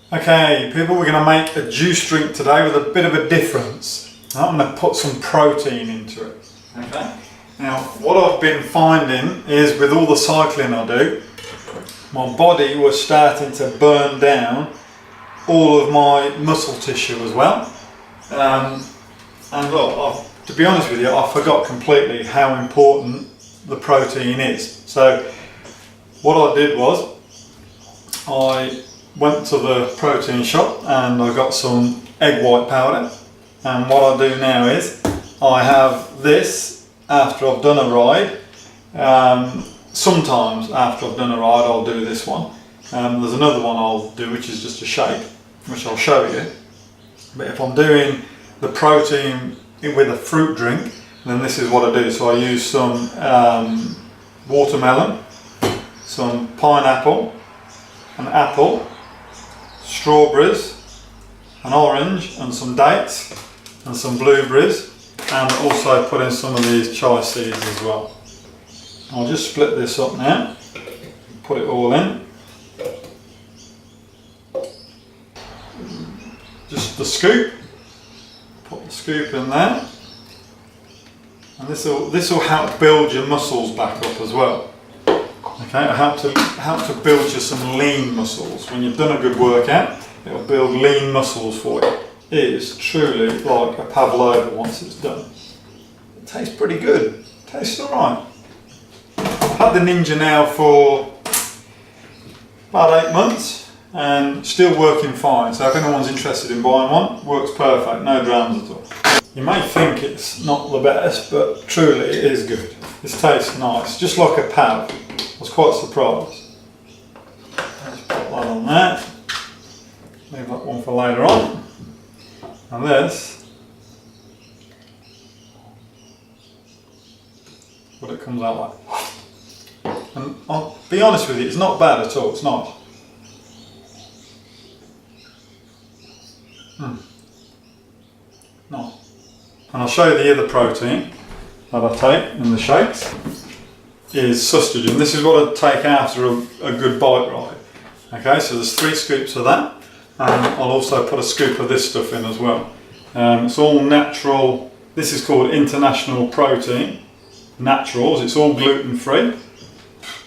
Okay, people, we're going to make a juice drink today with a bit of a difference. I'm going to put some protein into it. Okay. Now, what I've been finding is with all the cycling I do, my body was starting to burn down all of my muscle tissue as well. And look, to be honest with you, I forgot completely how important the protein is. So, what I did was, I went to the protein shop and I got some egg white powder, and what I do now is I have this after I've done a ride. Sometimes after I've done a ride I'll do this one. There's another one I'll do which is just a shake, which I'll show you. But if I'm doing the protein with a fruit drink, then this is what I do. So I use some watermelon, some pineapple, an apple, strawberries, an orange and some dates and some blueberries, and also put in some of these chia seeds as well. I'll just split this up now, put it all in. Just the scoop, put the scoop in there, and this will help build your muscles back up as well. Okay, it'll help to build you some lean muscles. When you've done a good workout, it'll build lean muscles for you. It is truly like a pavlova once it's done. It tastes pretty good. It tastes alright. I've had the Ninja now for about 8 months and still working fine. So if anyone's interested in buying one, works perfect, no dramas at all. You may think it's not the best, but truly it is good. This tastes nice, just like a pav. I was quite surprised. Let's put that on there. Leave that one for later on. And this, what it comes out like. And I'll be honest with you, it's not bad at all. It's nice. Nice. And I'll show you the other protein that I take in the shakes. Is Sustagen. This is what I take after a good bike ride. Okay, so there's 3 scoops of that, and I'll also put a scoop of this stuff in as well. It's all natural. This is called International Protein Naturals. It's all gluten free.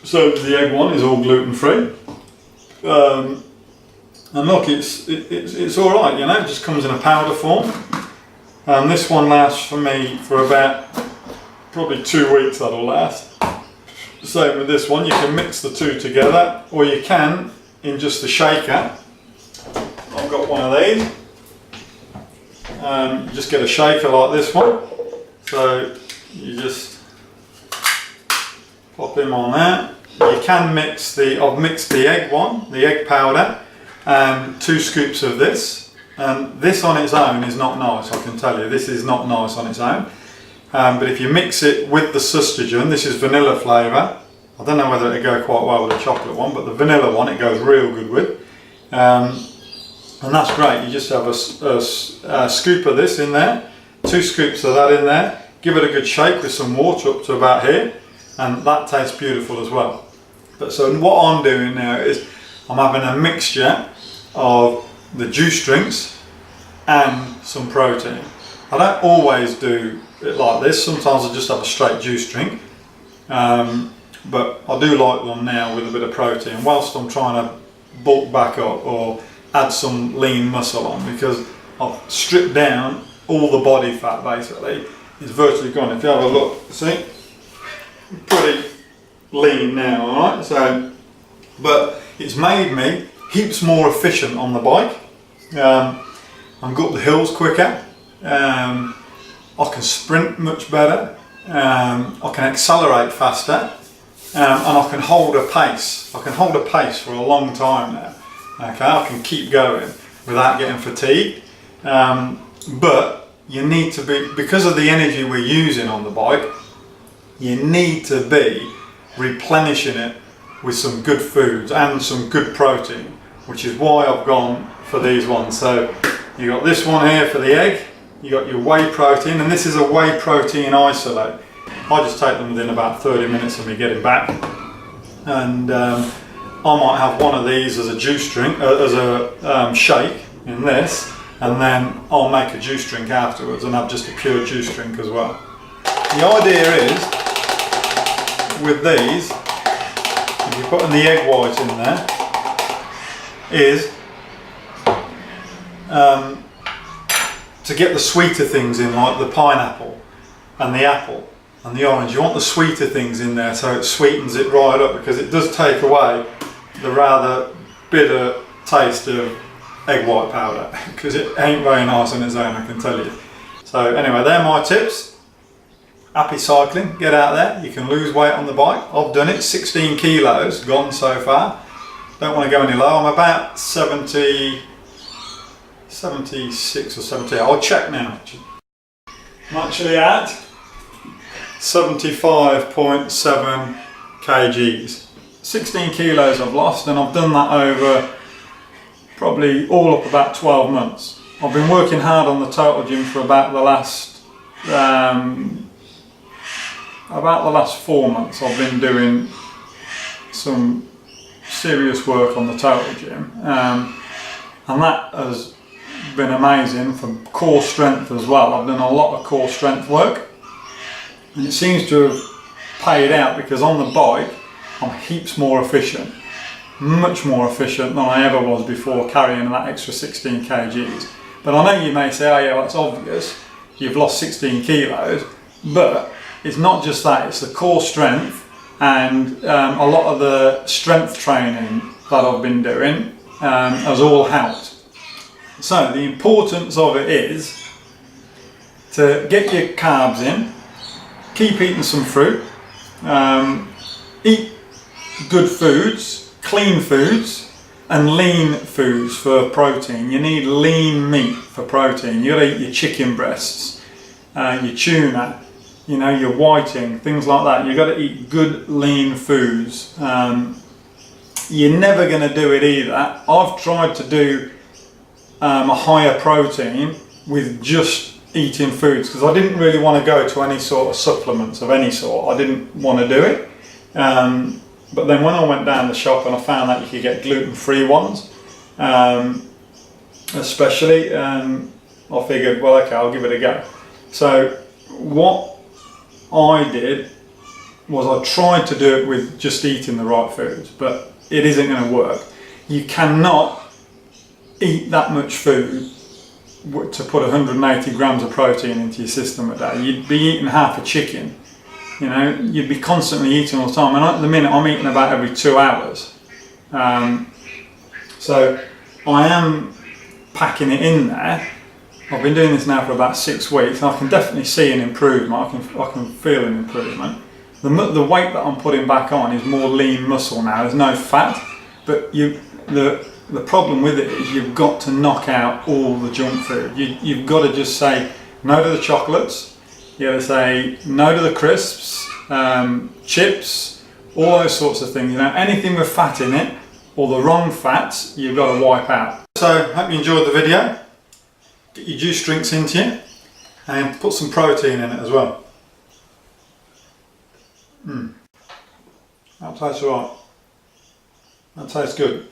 So the egg one is all gluten free. And look, it's all right. You know, it just comes in a powder form. And this one lasts for me for about probably 2 weeks. That'll last. Same with this one, you can mix the two together, or you can in just a shaker. I've got one of these. You just get a shaker like this one. So you just pop him on there. You can mix I've mixed the egg one, the egg powder, and 2 scoops of this. And this on its own is not nice, I can tell you. This is not nice on its own. But if you mix it with the Sustagen, this is vanilla flavour. I don't know whether it'll go quite well with the chocolate one, but the vanilla one it goes real good with. And that's great. You just have a scoop of this in there, 2 scoops of that in there, give it a good shake with some water up to about here, and that tastes beautiful as well. But so what I'm doing now is I'm having a mixture of the juice drinks and some protein. I don't always do it like this. Sometimes I just have a straight juice drink, but I do like them now with a bit of protein whilst I'm trying to bulk back up or add some lean muscle on, because I've stripped down all the body fat. Basically it's virtually gone. If you have a look, see, pretty lean now, alright. So, but it's made me heaps more efficient on the bike. I can go up the hills quicker. I can sprint much better, I can accelerate faster, and I can hold a pace. I can hold a pace for a long time now. Okay, I can keep going without getting fatigued. But you need to be, because of the energy we're using on the bike, you need to be replenishing it with some good foods and some good protein, which is why I've gone for these ones. So you got this one here for the egg. You got your whey protein, and this is a whey protein isolate. I just take them within about 30 minutes of me getting back, and I might have one of these as a juice drink, as a shake in this, and then I'll make a juice drink afterwards and have just a pure juice drink as well. The idea is, with these, if you're putting the egg white in there, is to get the sweeter things in, like the pineapple and the apple and the orange. You want the sweeter things in there so it sweetens it right up, because it does take away the rather bitter taste of egg white powder, because it ain't very nice on its own, I can tell you. So anyway, they're my tips. Happy cycling, get out there, you can lose weight on the bike. I've done it, 16 kilos gone so far. Don't want to go any lower, I'm about 76 or 70, I'll check now. I'm actually at 75.7 kgs. 16 kilos I've lost, and I've done that over probably all up about 12 months. I've been working hard on the Total Gym for about the last 4 months. I've been doing some serious work on the Total Gym, and that has been amazing for core strength as well. I've done a lot of core strength work, and it seems to have paid out, because on the bike I'm heaps more efficient, much more efficient than I ever was before carrying that extra 16 kgs. But I know you may say, oh yeah, well, that's obvious, you've lost 16 kilos, but it's not just that, it's the core strength, and a lot of the strength training that I've been doing has all helped. So the importance of it is to get your carbs in, keep eating some fruit, eat good foods, clean foods, and lean foods for protein. You need lean meat for protein. You gotta eat your chicken breasts, your tuna, you know, your whiting, things like that. You gotta eat good lean foods. You're never gonna do it either. I've tried to do a higher protein with just eating foods, because I didn't really want to go to any sort of supplements of any sort. I didn't want to do it. But then when I went down the shop and I found that you could get gluten-free ones, especially, I figured, well, okay, I'll give it a go. So what I did was I tried to do it with just eating the right foods, but it isn't going to work. You cannot eat that much food to put 180 grams of protein into your system a day. You'd be eating half a chicken. You know, you'd be constantly eating all the time, and at the minute I'm eating about every 2 hours. So I am packing it in there. I've been doing this now for about 6 weeks, and I can definitely see an improvement. I can feel an improvement. The weight that I'm putting back on is more lean muscle now. There's no fat, but the problem with it is you've got to knock out all the junk food. You've got to just say no to the chocolates. You got to say no to the crisps, chips, all those sorts of things. You know, anything with fat in it or the wrong fats, you've got to wipe out. So, hope you enjoyed the video. Get your juice drinks into you and put some protein in it as well. That tastes alright. That tastes good.